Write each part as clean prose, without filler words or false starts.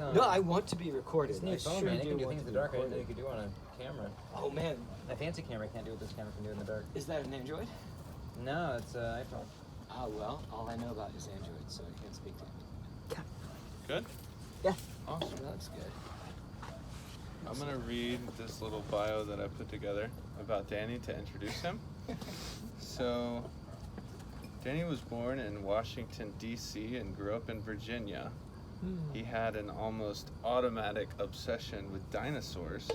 No, I want to be recorded. It's new phone, man. It can do things in the dark I didn't know you could do on a camera. Oh, man. A fancy camera can't do what this camera can do in the dark. Is that an Android? No, it's an iPhone. Oh, well, all I know about is Android, so I can't speak to it. Good? Yeah. Awesome. That's good. I'm going to read this little bio that I put together about Danny to introduce him. So, Danny was born in Washington, D.C. and grew up in Virginia. He had an almost automatic obsession with dinosaurs,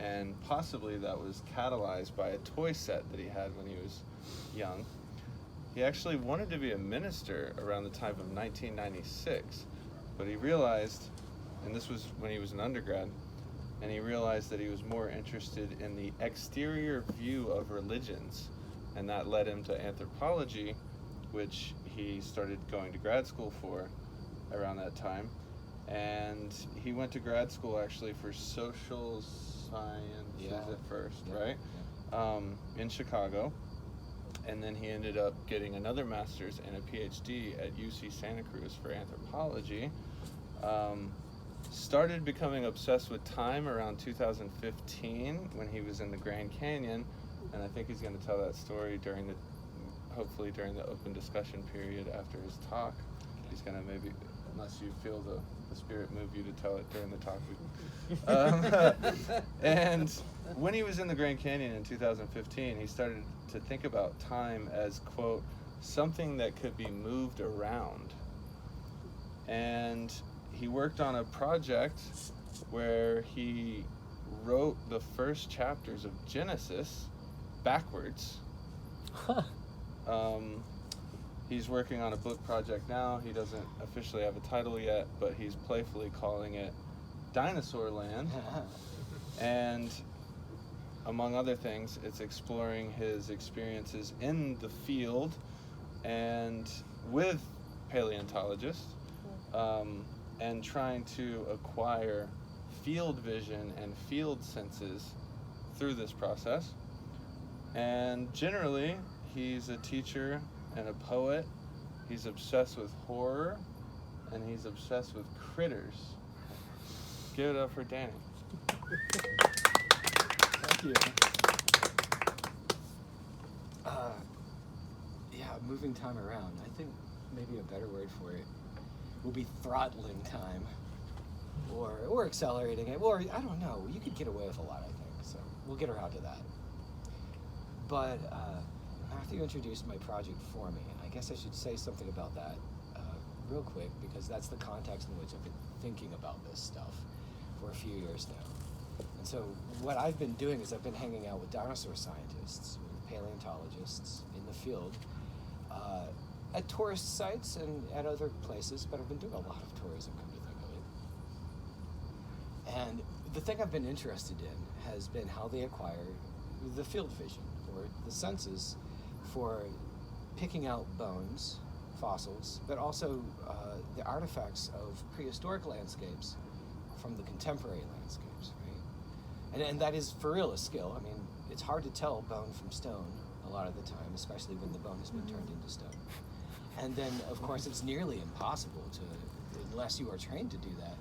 and possibly that was catalyzed by a toy set that he had when he was young. He actually wanted to be a minister around the time of 1996, but he realized, and this was when he was an undergrad, and he realized that he was more interested in the exterior view of religions, and that led him to anthropology, which he started going to grad school for around that time. And he went to grad school actually for social sciences at first, right? In Chicago. And then he ended up getting another master's and a PhD at UC Santa Cruz for anthropology. Started becoming obsessed with time around 2015 when he was in the Grand Canyon, and I think he's going to tell that story hopefully during the open discussion period after his talk. He's going to maybe, unless you feel the spirit move you to tell it during the talk. And when he was in the Grand Canyon in 2015, he started to think about time as, quote, something that could be moved around. And he worked on a project where he wrote the first chapters of Genesis backwards. He's working on a book project now. He doesn't officially have a title yet, but he's playfully calling it Dinosaur Land. And among other things, it's exploring his experiences in the field and with paleontologists, and trying to acquire field vision and field senses through this process. And generally, he's a teacher and a poet. He's obsessed with horror, and he's obsessed with critters. Give it up for Danny. Thank you. Yeah, moving time around. I think maybe a better word for it will be throttling time, or accelerating it, or I don't know. You could get away with a lot, I think. So we'll get around to that. But Matthew introduced my project for me, and I guess I should say something about that real quick, because that's the context in which I've been thinking about this stuff for a few years now. And so what I've been doing is I've been hanging out with dinosaur scientists, with paleontologists in the field, at tourist sites and at other places, but I've been doing a lot of tourism, come to think of it. And the thing I've been interested in has been how they acquire the field vision, or the senses, for picking out bones, fossils, but also the artifacts of prehistoric landscapes from the contemporary landscapes, right? And that is, for real, a skill. I mean, it's hard to tell bone from stone a lot of the time, especially when the bone has been turned into stone. And then, of course, it's nearly impossible to, unless you are trained to do that,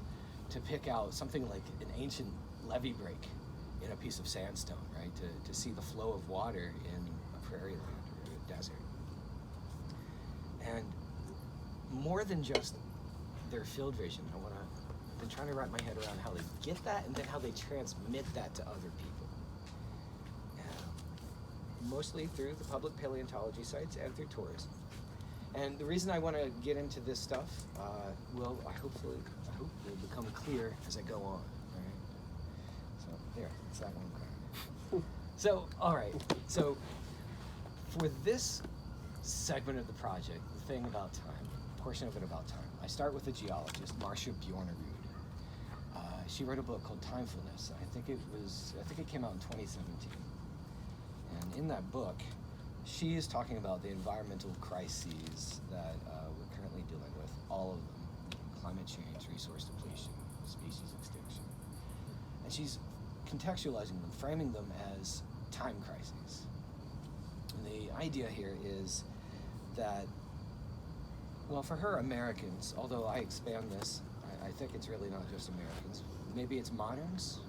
to pick out something like an ancient levee break in a piece of sandstone, right? To see the flow of water in a prairie land or a desert. And more than just their field vision, I've been trying to wrap my head around how they get that and then how they transmit that to other people. Mostly through the public paleontology sites and through tourism. And the reason I want to get into this stuff I hope will become clear as I go on. Right? So there, it's that one card. So, all right. So for this segment of the project, the thing about time, portion of it about time, I start with a geologist, Marcia Bjornerud. She wrote a book called Timefulness. I think it came out in 2017. And in that book, she is talking about the environmental crises that we're currently dealing with, all of them: climate change, resource depletion, species extinction. And she's contextualizing them, framing them as time crises. And the idea here is that, well, for her, Americans, although I expand this, I think it's really not just Americans. Maybe it's moderns.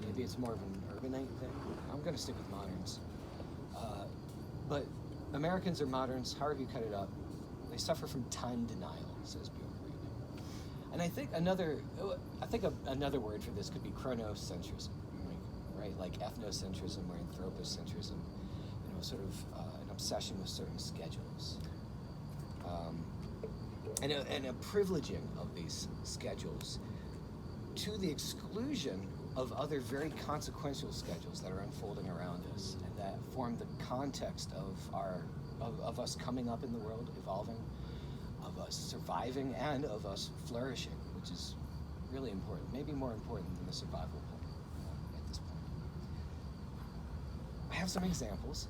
Maybe it's more of an urbanite thing. I'm going to stick with moderns. But Americans or moderns, however you cut it up, they suffer from time denial, says Bjorn Reed. And I think another word for this could be chronocentrism, right? Like ethnocentrism or anthropocentrism, sort of an obsession with certain schedules. And a privileging of these schedules to the exclusion of other very consequential schedules that are unfolding around us and that form the context of us coming up in the world, evolving, of us surviving, and of us flourishing, which is really important, maybe more important than the survival point at this point. I have some examples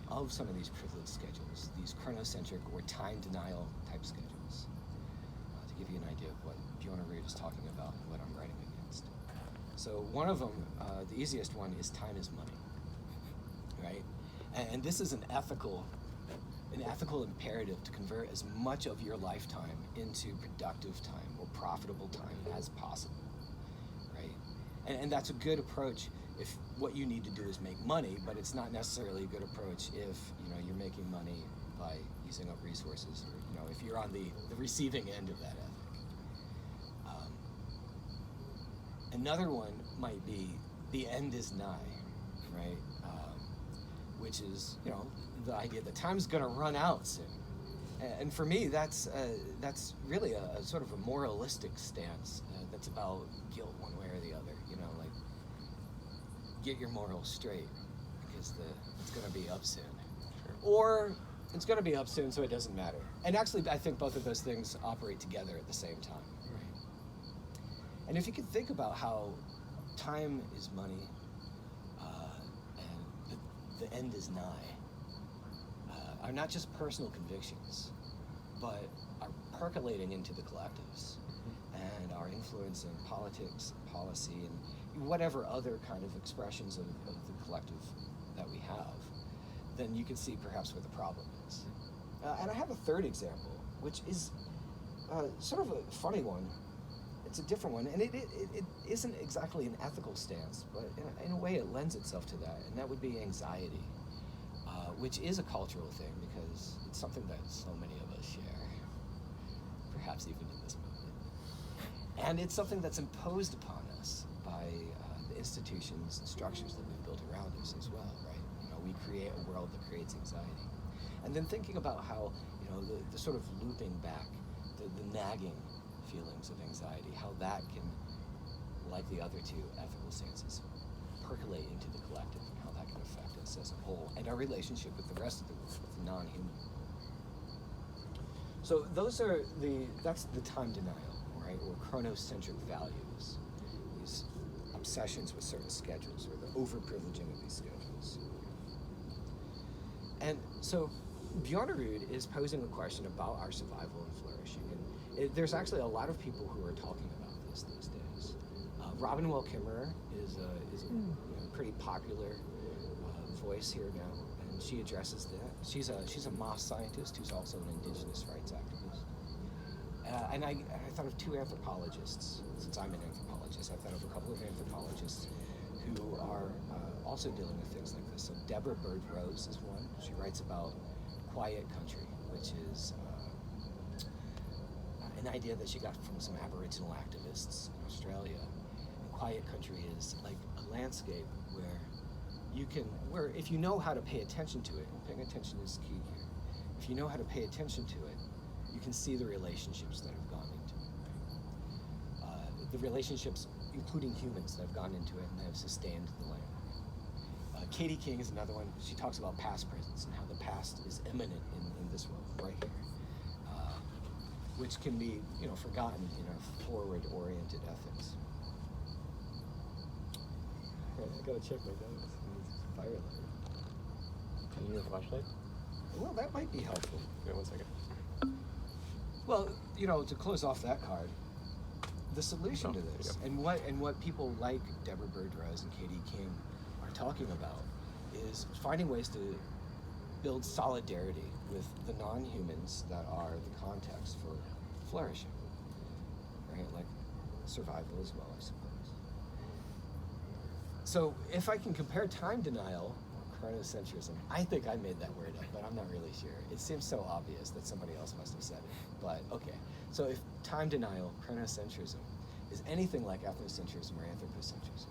of some of these privileged schedules, these chronocentric or time denial type schedules, to give you an idea of what Bjorn Reed is talking about and what I'm writing against. So one of them, the easiest one, is time is money, right? And this is an ethical imperative to convert as much of your lifetime into productive time or profitable time as possible, right? And that's a good approach if what you need to do is make money, but it's not necessarily a good approach if you're making money by using up resources, or if you're on the receiving end of that ethic. Another one might be the end is nigh, right? Which is the idea that time's going to run out soon. And for me, that's really a sort of a moralistic stance that's about guilt one way or the other. Get your morals straight because it's going to be up soon. Sure. Or it's going to be up soon, so it doesn't matter. And actually, I think both of those things operate together at the same time. Right? And if you can think about how time is money and the end is nigh, are not just personal convictions, but are percolating into the collectives and are influencing politics, policy, and whatever other kind of expressions of the collective that we have, then you can see perhaps where the problem is. And I have a third example, which is sort of a funny one. It's a different one, and it isn't exactly an ethical stance, but in a way it lends itself to that, and that would be anxiety, which is a cultural thing because it's something that so many of us share, perhaps even in this movement. And it's something that's imposed upon us by the institutions and structures that we've built around us as well, right? We create a world that creates anxiety. And then thinking about how, the sort of looping back, the nagging feelings of anxiety, how that can, like the other two ethical stances, percolate into the collective, and how that can affect us as a whole, and our relationship with the rest of the world, with the non-human. So that's the time denial, right, or chronocentric values, these obsessions with certain schedules, or the overprivileging of these schedules. And so Bjornerud is posing a question about our survival and flourishing, and there's actually a lot of people who are talking about this these days. Robin Wall Kimmerer is a pretty popular voice here now, and she addresses that. She's a moth scientist who's also an indigenous rights activist. And I thought of two anthropologists, since I'm an anthropologist. I thought of a couple of anthropologists who are also dealing with things like this. So Deborah Bird Rose is one. She writes about quiet country, which is an idea that she got from some Aboriginal activists in Australia. And quiet country is like a landscape where if you know how to pay attention to it, and paying attention is key here. If you know how to pay attention to it, you can see the relationships that have gone into it. Right? The relationships, including humans, that have gone into it and that have sustained the land. Katie King is another one. She talks about past presence and how the past is imminent in this world, right here, which can be, forgotten in our forward-oriented ethics. I gotta check my notes. Fire alarm. Can you use a flashlight? Well, that might be helpful. Wait 1 second. Well, to close off that card, the solution to this, and what people like Deborah Bird Rose and Katie King are talking about, is finding ways to build solidarity with the non-humans that are the context for flourishing. right? Like survival as well, I suppose. So if I can compare time denial, chronocentrism, I think I made that word up, but I'm not really sure. It seems so obvious that somebody else must have said it, but okay. So if time denial, chronocentrism, is anything like ethnocentrism or anthropocentrism,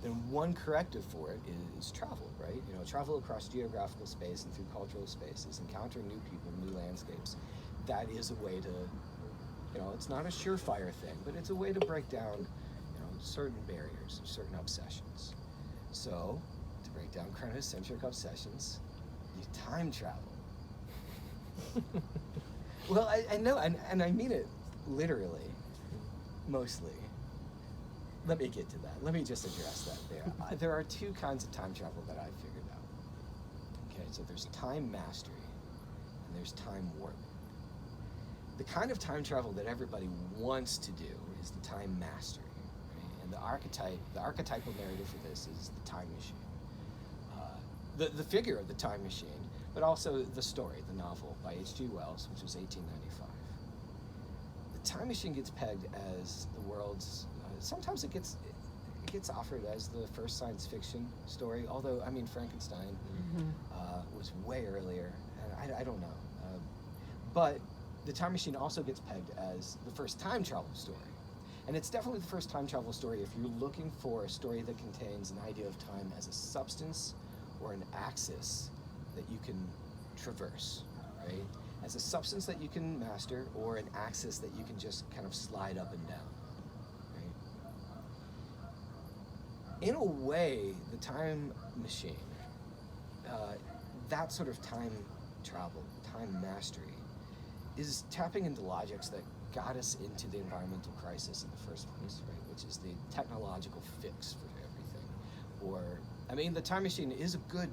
then one corrective for it is travel, right? You know, travel across geographical space and through cultural spaces, encountering new people, new landscapes. That is a way to, you know, it's not a surefire thing, but it's a way to break down, you know, certain barriers, certain obsessions. So, to break down chronocentric obsessions, you time travel. Well, I know, and I mean it literally, mostly. Let me get to that. Let me just address that there. There are two kinds of time travel that I've figured out. Okay, so there's time mastery and there's time warp. The kind of time travel that everybody wants to do is the time mastery. Right? And the archetypal narrative for this is the time machine. The figure of the time machine, but also the story, the novel by H.G. Wells, which was 1895. The time machine gets pegged as the world's, sometimes it gets offered as the first science fiction story, although, I mean, Frankenstein was way earlier, and I don't know. But the time machine also gets pegged as the first time travel story. And it's definitely the first time travel story if you're looking for a story that contains an idea of time as a substance or an axis that you can traverse, right? As a substance that you can master or an axis that you can just kind of slide up and down, right? In a way, the time machine, that sort of time travel, time mastery, is tapping into logics that got us into the environmental crisis in the first place, right? Which is the technological fix for everything. Or, I mean, the time machine is a good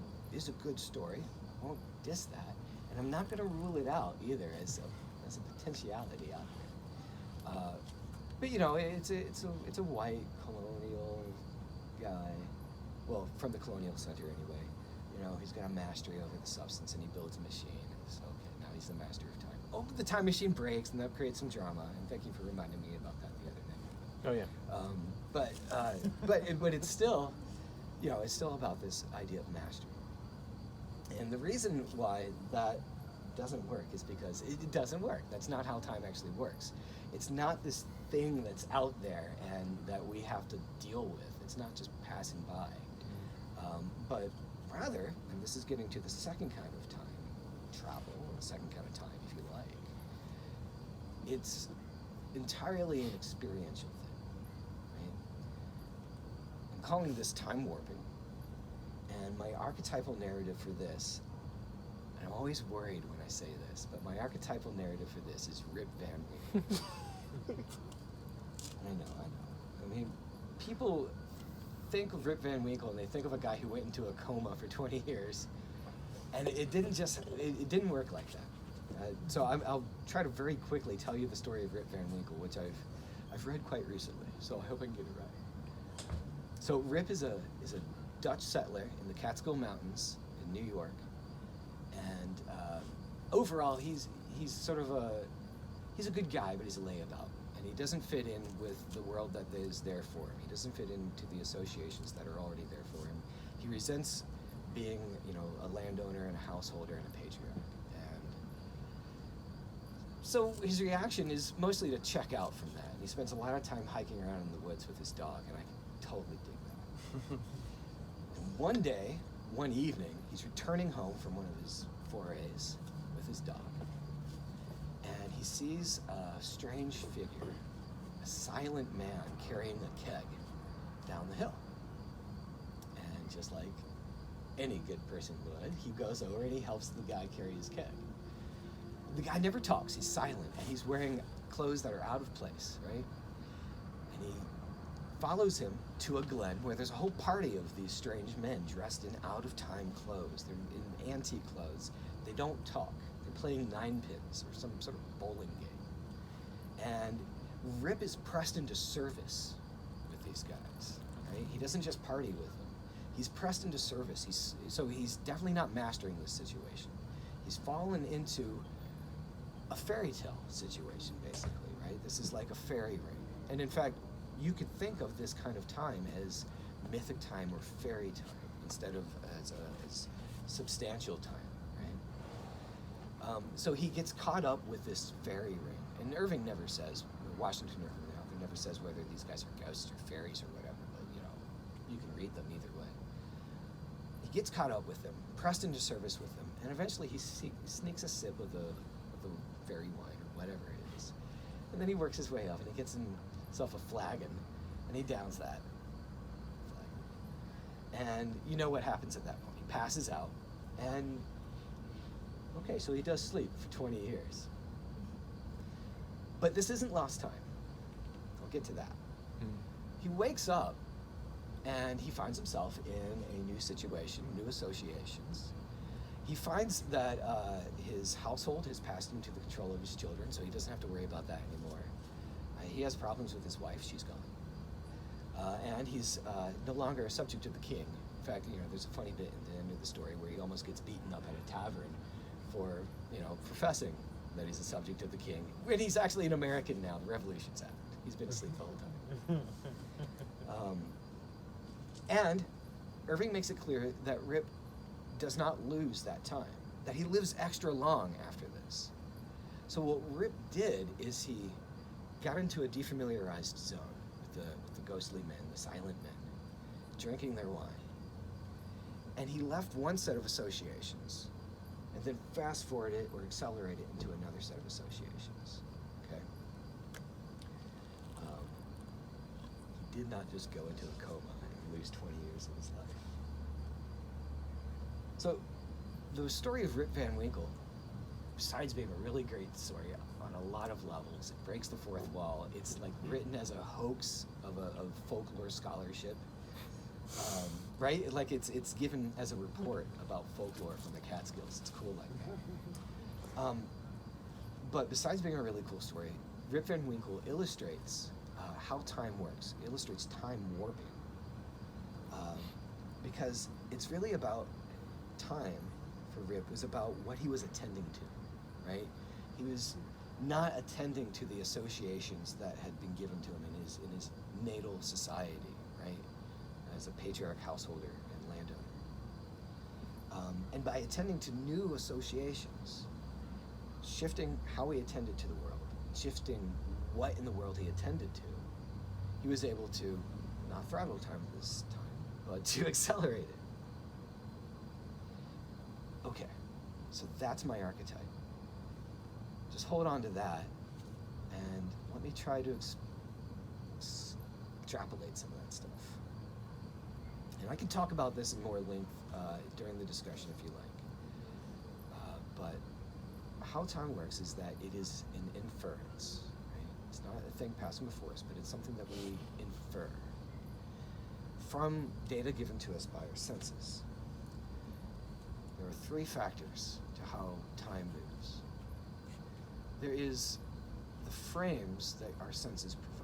story. I won't diss that, and I'm not going to rule it out either as a potentiality out there. But you know, it's a white colonial guy, well, from the colonial center anyway. You know, he's got a mastery over the substance, and he builds a machine. So okay, now he's the master of time. Oh, the time machine breaks, and that creates some drama. And thank you for reminding me about that the other night. Oh yeah. But it's still, you know, it's still about this idea of mastery. And the reason why that doesn't work is because it doesn't work. That's not how time actually works. It's not this thing that's out there and that we have to deal with. It's not just passing by. But rather, and this is getting to the second kind of time travel, or the second kind of time, if you like, it's entirely an experiential thing, right? I'm calling this time warping, and my archetypal narrative for this, and I'm always worried when I say this, but my archetypal narrative for this is Rip Van Winkle. I know. I mean, people think of Rip Van Winkle and they think of a guy who went into a coma for 20 years, and it didn't work like that. So I'll try to very quickly tell you the story of Rip Van Winkle, which I've read quite recently, so I hope I can get it right. So Rip is a Dutch settler in the Catskill Mountains in New York, and overall he's sort of he's a good guy, but he's a layabout, and he doesn't fit in with the world that is there for him. He doesn't fit into the associations that are already there for him. He resents being, you know, a landowner and a householder and a patriarch. And so his reaction is mostly to check out from that. And he spends a lot of time hiking around in the woods with his dog, and I can totally dig that. And one evening, he's returning home from one of his forays with his dog, and he sees a strange figure, a silent man carrying a keg down the hill. And just like any good person would, he goes over and he helps the guy carry his keg. The guy never talks, he's silent, and he's wearing clothes that are out of place, right? And he follows him to a glen where there's a whole party of these strange men dressed in out-of-time clothes. They're in antique clothes. They don't talk. They're playing nine pins or some sort of bowling game. And Rip is pressed into service with these guys, right? He doesn't just party with them. He's pressed into service. So he's definitely not mastering this situation. He's fallen into a fairy tale situation, basically, right? This is like a fairy ring. And in fact, you could think of this kind of time as mythic time or fairy time instead of as substantial time, right? So he gets caught up with this fairy ring, and Irving never says, Washington Irving never says whether these guys are ghosts or fairies or whatever, but you can read them either way. He gets caught up with them, pressed into service with them, and eventually he sneaks a sip of the fairy wine or whatever it is. And then he works his way up and he gets himself a flagon and he downs that flagon. And you know what happens at that point. He passes out and, okay, so he does sleep for 20 years. But this isn't lost time. I'll get to that. He wakes up and he finds himself in a new situation, new associations. He finds that his household has passed into the control of his children, so he doesn't have to worry about that anymore. He has problems with his wife, she's gone. And he's no longer a subject of the king. In fact, there's a funny bit at the end of the story where he almost gets beaten up at a tavern for, professing that he's a subject of the king. When he's actually an American now, the revolution's happened. He's been asleep the whole time. And Irving makes it clear that Rip does not lose that time, that he lives extra long after this. So what Rip did is he got into a defamiliarized zone with the ghostly men, the silent men, drinking their wine. And he left one set of associations and then fast forward it or accelerate it into another set of associations. Okay? He did not just go into a coma and lose 20 years of his life. So the story of Rip Van Winkle, besides being a really great story on a lot of levels, it breaks the fourth wall. It's like written as a hoax of folklore scholarship, right? Like it's given as a report about folklore from the Catskills. It's cool like that. But besides being a really cool story, Rip Van Winkle illustrates how time works, illustrates time warping, because it's really about time for Rip was about what he was attending to, right? He was not attending to the associations that had been given to him in his natal society, right? As a patriarch householder and landowner. And by attending to new associations, shifting how he attended to the world, shifting what in the world he attended to, he was able to not throttle time this time, but to accelerate it. Okay, so that's my archetype. Just hold on to that, and let me try to extrapolate some of that stuff. And I can talk about this in more length during the discussion if you like. But how time works is that it is an inference, right? It's not a thing passing before us, but it's something that we infer from data given to us by our senses. There are three factors to how time moves. There is the frames that our senses provide.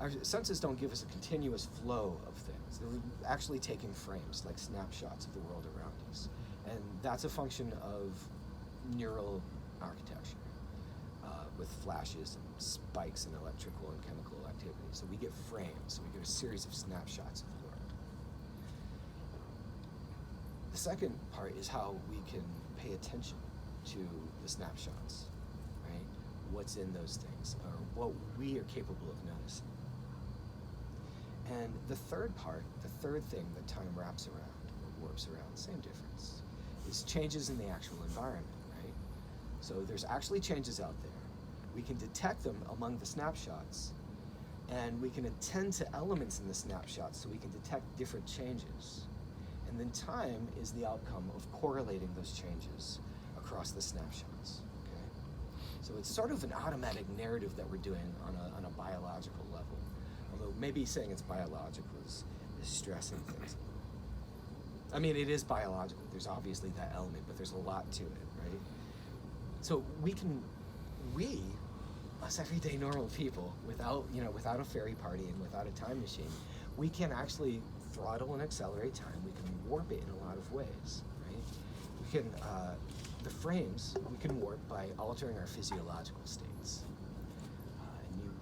Our senses don't give us a continuous flow of things. They're actually taking frames, like snapshots of the world around us. And that's a function of neural architecture, with flashes and spikes in electrical and chemical activity. So we get frames, so we get a series of snapshots of the world. The second part is how we can pay attention to the snapshots, right? What's in those things, or what we are capable of noticing. And the third part, the third thing that time wraps around, or warps around, same difference, is changes in the actual environment, right? So there's actually changes out there. We can detect them among the snapshots, and we can attend to elements in the snapshots so we can detect different changes. And then time is the outcome of correlating those changes across the snapshots, okay? So it's sort of an automatic narrative that we're doing on a biological level. Although maybe saying it's biological is stressing things. I mean, it is biological. There's obviously that element, but there's a lot to it, right? So we, us everyday normal people, without a fairy party and without a time machine, we can actually throttle and accelerate time. We can warp it in a lot of ways, right? We can, the frames, we can warp by altering our physiological states. And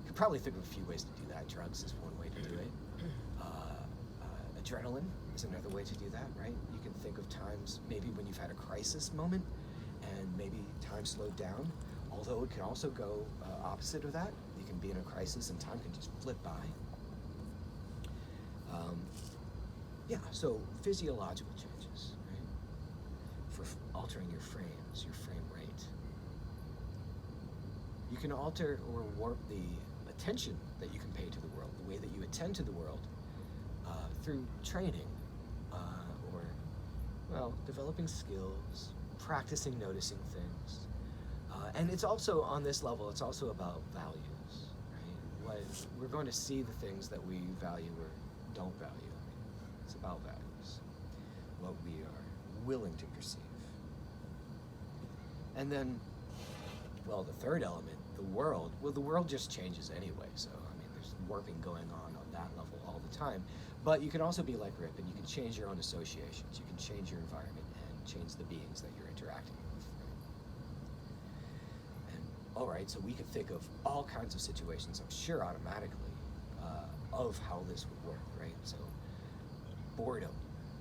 you could probably think of a few ways to do that. Drugs is one way to do it. Adrenaline is another way to do that, right? You can think of times maybe when you've had a crisis moment and maybe time slowed down, although it can also go opposite of that. You can be in a crisis and time can just flip by. Yeah, so physiological changes, right? For altering your frames, your frame rate. You can alter or warp the attention that you can pay to the world, the way that you attend to the world, through training, or, well, developing skills, practicing noticing things. And it's also, on this level, it's also about values, right? We're going to see the things that we value or don't value. It's about values, what we are willing to perceive. And then, well, the third element, the world, well, the world just changes anyway, so, I mean, there's warping going on that level all the time. But you can also be like Rip, and you can change your own associations, you can change your environment and change the beings that you're interacting with. Right? And, all right, so we could think of all kinds of situations, I'm sure automatically, of how this would work, right? So, boredom.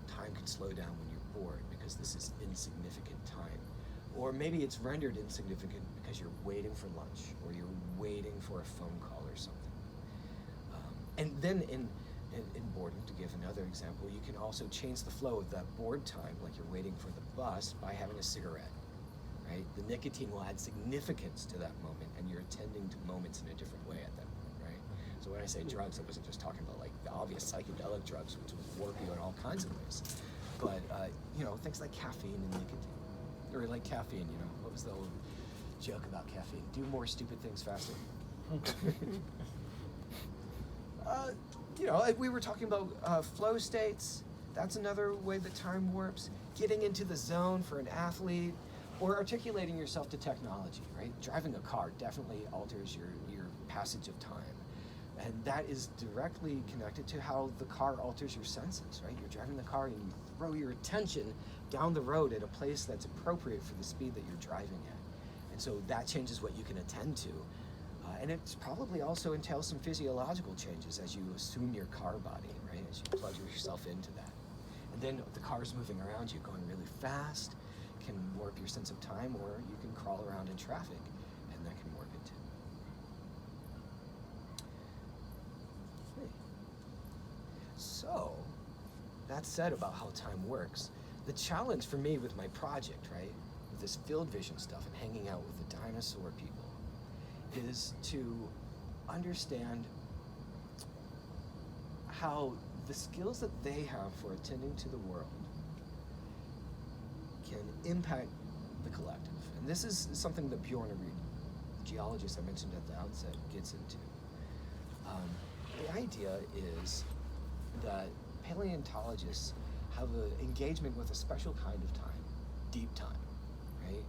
Time can slow down when you're bored because this is insignificant time. Or maybe it's rendered insignificant because you're waiting for lunch or you're waiting for a phone call or something. And then in boredom, to give another example, you can also change the flow of that bored time, like you're waiting for the bus, by having a cigarette, right? The nicotine will add significance to that moment and you're attending to moments in a different way at that point, right? So when I say drugs, I wasn't just talking about like the obvious psychedelic drugs, which would warp you in all kinds of ways. But, you know, things like caffeine and nicotine. Or like caffeine, you know, what was the old joke about caffeine? Do more stupid things faster. You know, we were talking about flow states. That's another way that time warps. Getting into the zone for an athlete, or articulating yourself to technology, right? Driving a car definitely alters your passage of time. And that is directly connected to how the car alters your senses, right? You're driving the car and you throw your attention down the road at a place that's appropriate for the speed that you're driving at. And so that changes what you can attend to. And it probably also entails some physiological changes as you assume your car body, right? As you plug yourself into that. And then the car's moving around you, going really fast, can warp your sense of time, or you can crawl around in traffic, and that can warp it too. So, that said about how time works, the challenge for me with my project, right, with this field vision stuff and hanging out with the dinosaur people, is to understand how the skills that they have for attending to the world can impact the collective. And this is something that Bjorn Reed, the geologist I mentioned at the outset, gets into. The idea is that paleontologists have an engagement with a special kind of time, deep time, right?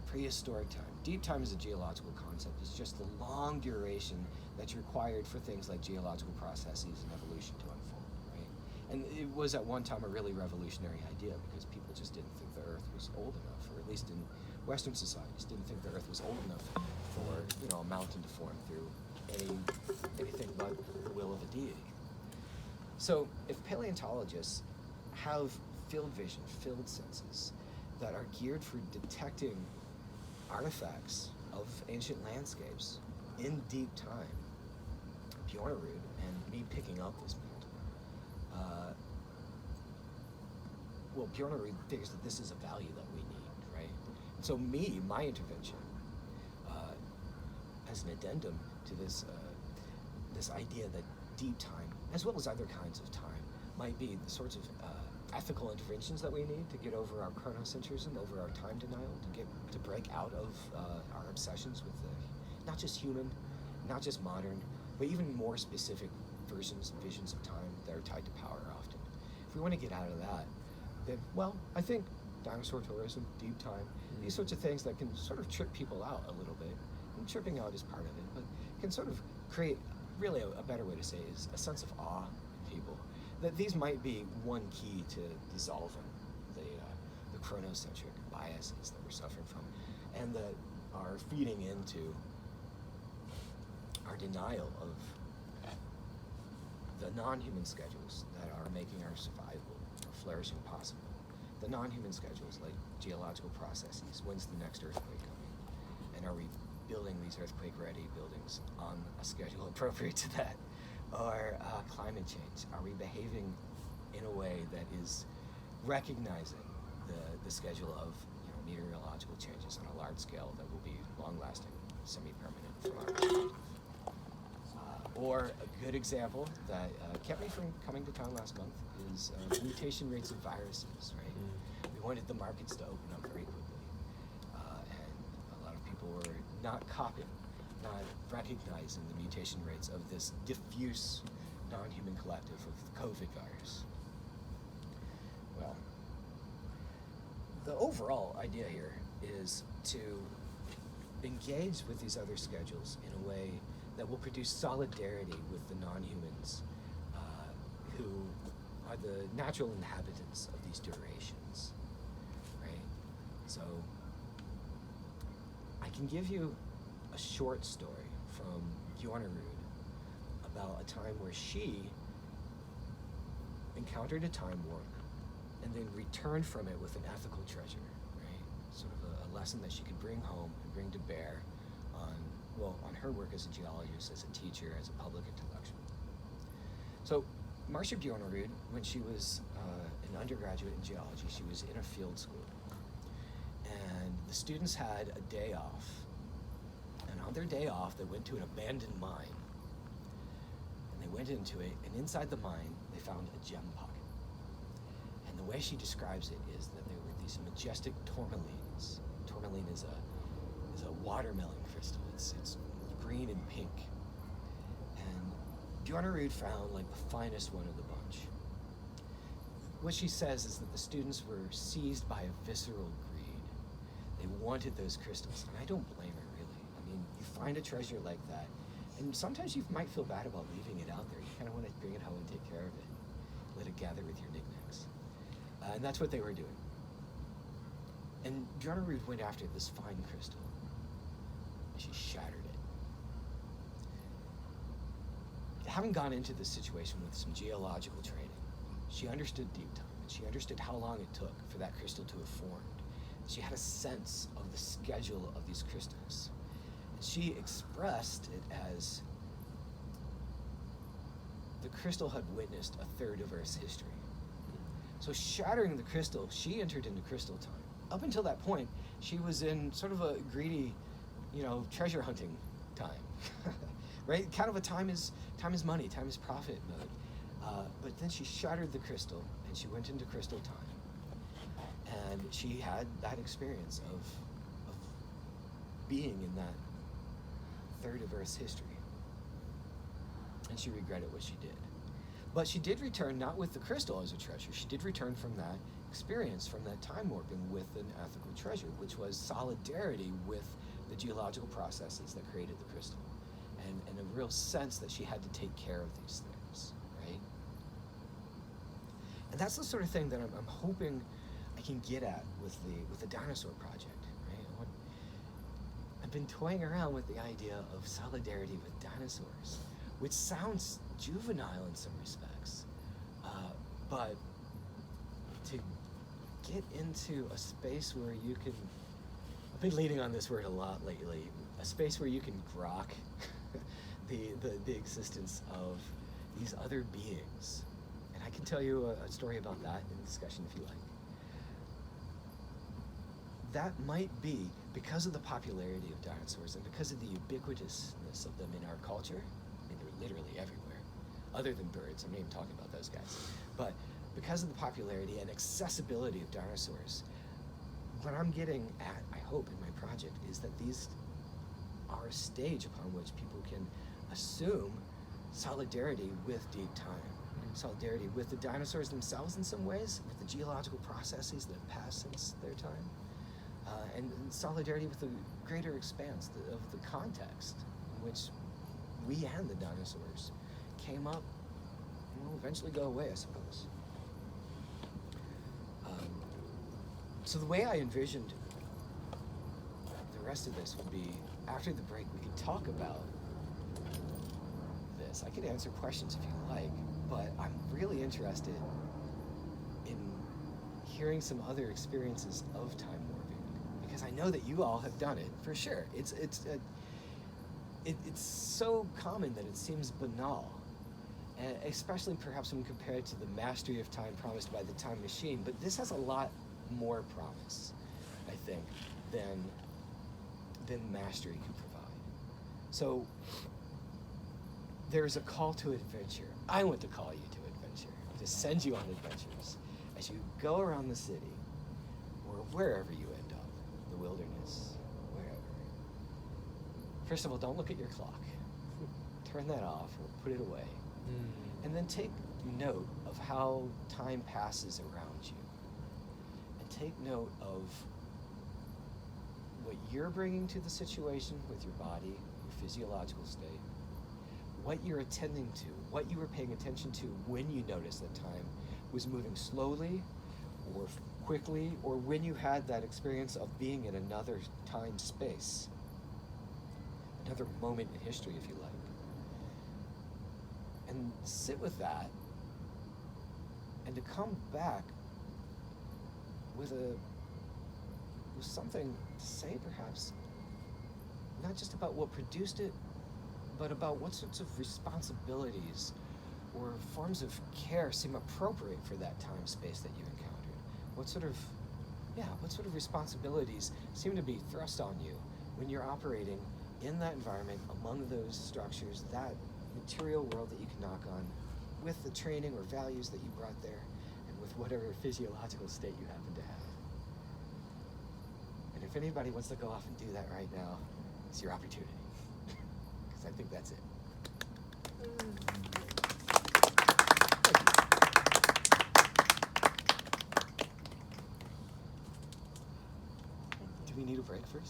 Prehistoric time. Deep time is a geological concept. It's just the long duration that's required for things like geological processes and evolution to unfold, right? And it was at one time a really revolutionary idea because people just didn't think the Earth was old enough, or at least in Western societies, didn't think the Earth was old enough for, you know, a mountain to form through anything but the will of a deity. So if paleontologists have field vision, field senses that are geared for detecting artifacts of ancient landscapes in deep time, Bjornerud and me picking up this mold, well, Bjornerud figures that this is a value that we need, right? So my intervention, as an addendum to this idea that deep time, as well as other kinds of time, might be the sorts of ethical interventions that we need to get over our chronocentrism, over our time denial, to break out of our obsessions with not just human, not just modern, but even more specific versions and visions of time that are tied to power often. If we want to get out of that, then, well, I think dinosaur tourism, deep time, these sorts of things that can sort of trip people out a little bit, and tripping out is part of it, but can sort of create, really a better way to say it is a sense of awe in people. That these might be one key to dissolving the chronocentric biases that we're suffering from, and that are feeding into our denial of the non-human schedules that are making our survival or flourishing possible. The non-human schedules, like geological processes. When's the next earthquake coming? And are we building these earthquake-ready buildings on a schedule appropriate to that? Or climate change? Are we behaving in a way that is recognizing the schedule of meteorological changes on a large scale that will be long-lasting, semi-permanent from our perspective? Or a good example that kept me from coming to town last month is mutation rates of viruses, right? We wanted the markets to open up very quickly. And a lot of people were not copying, not recognizing the mutation rates of this diffuse non-human collective of the COVID virus. Well, the overall idea here is to engage with these other schedules in a way that will produce solidarity with the non-humans who are the natural inhabitants of these durations, right? So I can give you a short story from Bjornerud about a time where she encountered a time warp and then returned from it with an ethical treasure, right? Sort of a lesson that she could bring home and bring to bear on her work as a geologist, as a teacher, as a public intellectual. So Marcia Bjornerud, when she was an undergraduate in geology, she was in a field school. And the students had a day off. And on their day off, they went to an abandoned mine. And they went into it, and inside the mine, they found a gem pocket. And the way she describes it is that there were these majestic tourmalines. Tourmaline is a watermelon crystal. It's green and pink. And Bjornerud found like the finest one of the bunch. What she says is that the students were seized by a visceral greed. They wanted those crystals, and I don't blame her, really. I mean, you find a treasure like that, and sometimes you might feel bad about leaving it out there. You kind of want to bring it home and take care of it. Let it gather with your knickknacks. And that's what they were doing. And Bjornerud went after this fine crystal. She shattered it. Having gone into this situation with some geological training, she understood deep time, and she understood how long it took for that crystal to have formed. She had a sense of the schedule of these crystals. And she expressed it as the crystal had witnessed a third of Earth's history. So shattering the crystal, she entered into crystal time. Up until that point, she was in sort of a greedy, treasure hunting time, right? Kind of a time is money, time is profit mode. But then she shattered the crystal and she went into crystal time. And she had that experience of being in that third of Earth's history. And she regretted what she did. But she did return not with the crystal as a treasure. She did return from that experience, from that time warping, with an ethical treasure, which was solidarity with the geological processes that created the crystal, and a real sense that she had to take care of these things, right? And that's the sort of thing that I'm hoping I can get at with the dinosaur project, right? I've been toying around with the idea of solidarity with dinosaurs, which sounds juvenile in some respects, but to get into a space where you can, I've been leaning on this word a lot lately, a space where you can grok the existence of these other beings. And I can tell you a story about that in discussion if you like. That might be because of the popularity of dinosaurs and because of the ubiquitousness of them in our culture. I mean, they're literally everywhere, other than birds. I'm not even talking about those guys. But because of the popularity and accessibility of dinosaurs, what I'm getting at, I hope, in my project, is that these are a stage upon which people can assume solidarity with deep time, solidarity with the dinosaurs themselves in some ways, with the geological processes that have passed since their time, and solidarity with the greater expanse of the context in which we and the dinosaurs came up and will eventually go away, I suppose. So the way I envisioned the rest of this would be, after the break, we could talk about this. I could answer questions if you like, but I'm really interested in hearing some other experiences of time warping, because I know that you all have done it for sure. It's so common that it seems banal, and especially perhaps when compared to the mastery of time promised by the time machine. But this has a lot more promise, I think, than mastery can provide. So there's a call to adventure. I want to call you to adventure, to send you on adventures as you go around the city, or wherever you end up, the wilderness, wherever. First of all, don't look at your clock. Turn that off or put it away. And then take note of how time passes around you. And take note of what you're bringing to the situation with your body, your physiological state, what you're attending to, what you were paying attention to when you noticed that time was moving slowly or quickly, or when you had that experience of being in another time space, another moment in history, if you like. And sit with that, and to come back with something to say, perhaps, not just about what produced it, but about what sorts of responsibilities or forms of care seem appropriate for that time space that you encountered. What sort of responsibilities seem to be thrust on you when you're operating in that environment, among those structures, that material world that you can knock on, with the training or values that you brought there, and with whatever physiological state you happen to have. And if anybody wants to go off and do that right now, it's your opportunity. Because I think that's it. Do we need a break first?